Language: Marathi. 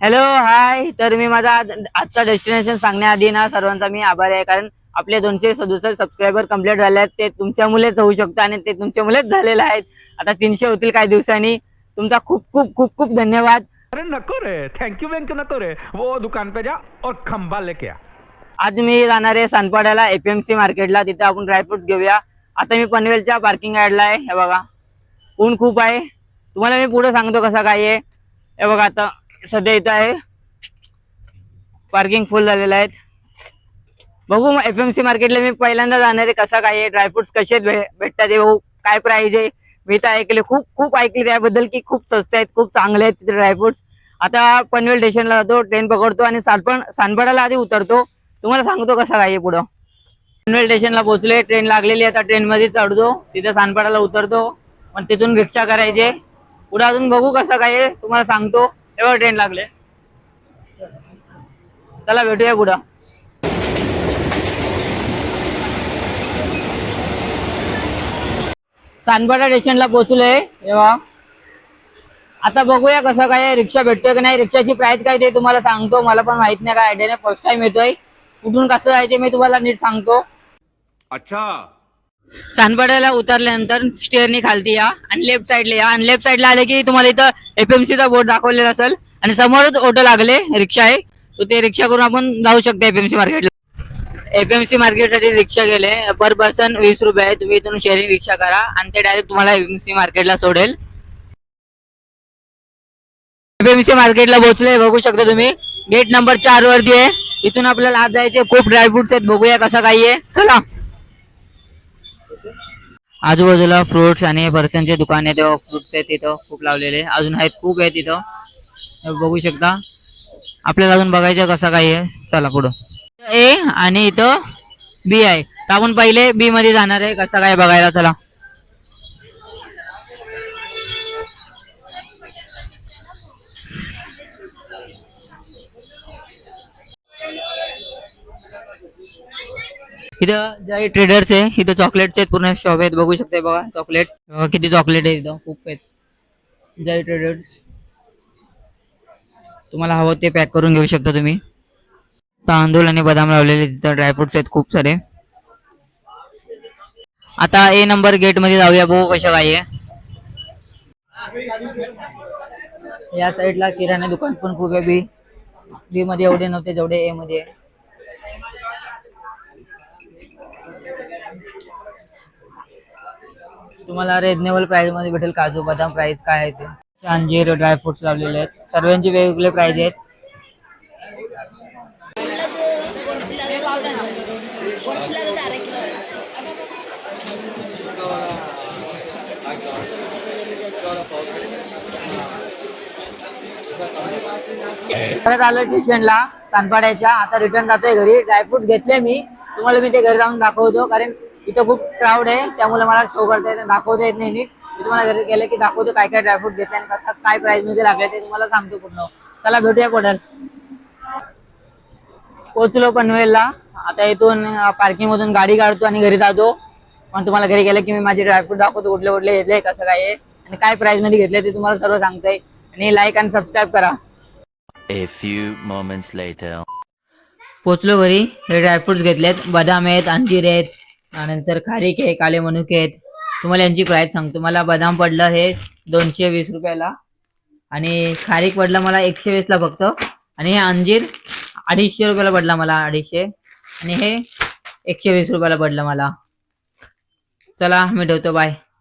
Hello hi. तर मी माझा आजचा डेस्टिनेशन सांगण्याआधी ना सर्वांचा मी आभारी आहे, कारण आपले 267 सबस्क्रायबर कंप्लीट झाले आहेत. ते तुमच्यामुळेच होऊ शकतं आणि ते तुमच्यामुळेच झालेले आहेत. आता 300 होतील काही दिवसांनी. तुमचा खूप खूप खूप खूप धन्यवाद. अरे नको रे, थँक्यू बँक नको रे, वो दुकान पे जा और खंबा लेके आ. आज मी जाणार आहे सानपाड्याला एपीएमसी मार्केटला. तिथे आपण ड्रायफ्रुट्स घेऊया. आता मी पनवेलच्या पार्किंग यार्डला आहे. हे बघा, ऊन खूप आहे. तुम्हाला मी पुढे सांगतो कसं काय आहे. हे बघा, आता सध्या इथं आहे, पार्किंग फुल झालेलं आहेत. बघू एफएमसी मार्केटला मी पहिल्यांदा जाणार आहे. कसं काय आहे, ड्रायफ्रुट्स कसे भेटतात ते बघू, काय प्राइस आहे. मी तर ऐकले, खूप खूप ऐकले त्याबद्दल की खूप स्वस्त आहेत, खूप चांगले आहेत तिथे ड्रायफ्रुट्स. आता पनवेल स्टेशनला जातो, ट्रेन पकडतो आणि सानपाड्याला आधी उतरतो. तुम्हाला सांगतो कसं काय आहे पुढं. पनवेल स्टेशनला पोहोचले, ट्रेन लागलेली. आता ट्रेन मध्ये चढतो, तिथे सानपाड्याला उतरतो, पण तिथून रिक्षा करायचे. पुढे अजून बघू कसं काय आहे, तुम्हाला सांगतो. एवढं ट्रेन लागले, चला भेटूया पुढं. सानपाडा स्टेशनला पोहोचलोय तेव्हा. आता बघूया कसं काय रिक्षा भेटतोय की नाही. रिक्षाची प्राइस काय ते तुम्हाला सांगतो. मला पण माहित नाही, काय आयडिया नाही, फर्स्ट टाइम येतोय. कुठून कसं जायचे मी तुम्हाला नीट सांगतो. अच्छा. सानपाड्याला उतरल्यानंतर स्टेअरनी खालती या आणि लेफ्ट साईडला या, आणि लेफ्ट साईडला आले की तुम्हाला इथं एपीएमसीचा बोर्ड दाखवलेला असेल आणि समोरच ऑटो लागले, रिक्षा आहे. तर ते रिक्षा करून आपण जाऊ शकतो एपीएमसी मार्केटला. एपीएमसी मार्केटसाठी रिक्षा गेले, पर पर्सन 20 रुपये आहे. तुम्ही इथून शेअरिंग रिक्षा करा आणि ते डायरेक्ट तुम्हाला एपीएमसी मार्केटला सोडेल. एपीएमसी मार्केटला पोहोचले, बघू शकता तुम्ही. गेट नंबर 4 वरती आहे. इथून आपल्याला आज जायचे. खूप ड्रायफ्रुट्स आहेत, बघूया कसं काही आहे. चला. आजूबाजूला फ्रुट्स आणि फरसांचे दुकान आहे, तेव्हा फ्रुट्स आहेत तिथं खूप लावलेले. अजून आहेत, खूप आहे तिथं, बघू शकता. आपल्याला अजून बघायचं कसं काही आहे. चला पुढं. ए आणि इथं बी आहे, तर आपण पहिले बी मध्ये जाणार आहे. कसं काय बघायला, चला. इथं जे ट्रेडर्स आहे, इथं चॉकलेटचे आहेत, पूर्ण शॉप आहेत, बघू शकता. बघा चॉकलेट, बघा किती चॉकलेट आहे इथं, खूप आहेत. जय ट्रेडर्स, तुम्हाला हवं ते पॅक करून घेऊ शकता तुम्ही. तांदूळ आणि बदाम लावलेले तिथं, ड्रायफ्रुट्स आहेत खूप सारे. आता ए नंबर गेट मध्ये जाऊया, बघू कशा काय आहे. या साईडला किराणा दुकान पण खूप आहे. बी मध्ये एवढे नव्हते जेवढे ए मध्ये आहे. तुम्हाला रिजनेबल प्राइस मध्ये भेटेल. काजू बदाम प्राइस काय आहे ते, अंजीर ड्रायफ्रुट्स लावलेले आहेत. सर्वांचे वेगवेगळे प्राइस आहेत. परत आलो स्टेशनला सानपाड्याच्या. आता रिटर्न जातोय घरी. ड्रायफ्रुट्स घेतले मी, तुम्हाला मी ते घरी जाऊन दाखवतो, कारण इथं खूप क्राऊड आहे, त्यामुळे मला शो करता येत, दाखवता येत नाही नीट. मी तुम्हाला घरी गेले की दाखवतो काय काय ड्रायफ्रूट घेतले आणि कसं काय प्राइस मध्ये लागले ते तुम्हाला सांगतो पूर्ण. चला भेटूया पुढे. पोहोचलो पनवेलला. आता इथून पार्किंग मधून गाडी काढतो आणि घरी जातो. पण तुम्हाला घरी गेलं की मी माझे ड्रायफ्रूट दाखवतो, कुठले कुठले घेतले, कसं काय आहे आणि काय प्राइस मध्ये घेतले ते तुम्हाला सर्व सांगतोय. आणि लाईक आणि सबस्क्राईब करा. A few moments later. पोचलो घरी. हे ड्रायफ्रुट्स घेतलेत, बदाम आहेत, अंजीर आहेत, त्यानंतर खारीक आहे, काळे मनुके आहेत. तुम्हाला यांची प्राइस सांगतो. मला बदाम पडलं हे 220 रुपयाला आणि खारीक पडलं मला 120 ला फक्त. आणि हे अंजीर 250 रुपयाला पडला मला, 250. आणि हे 120 रुपयाला पडलं मला. चला मी ठेवतो, बाय.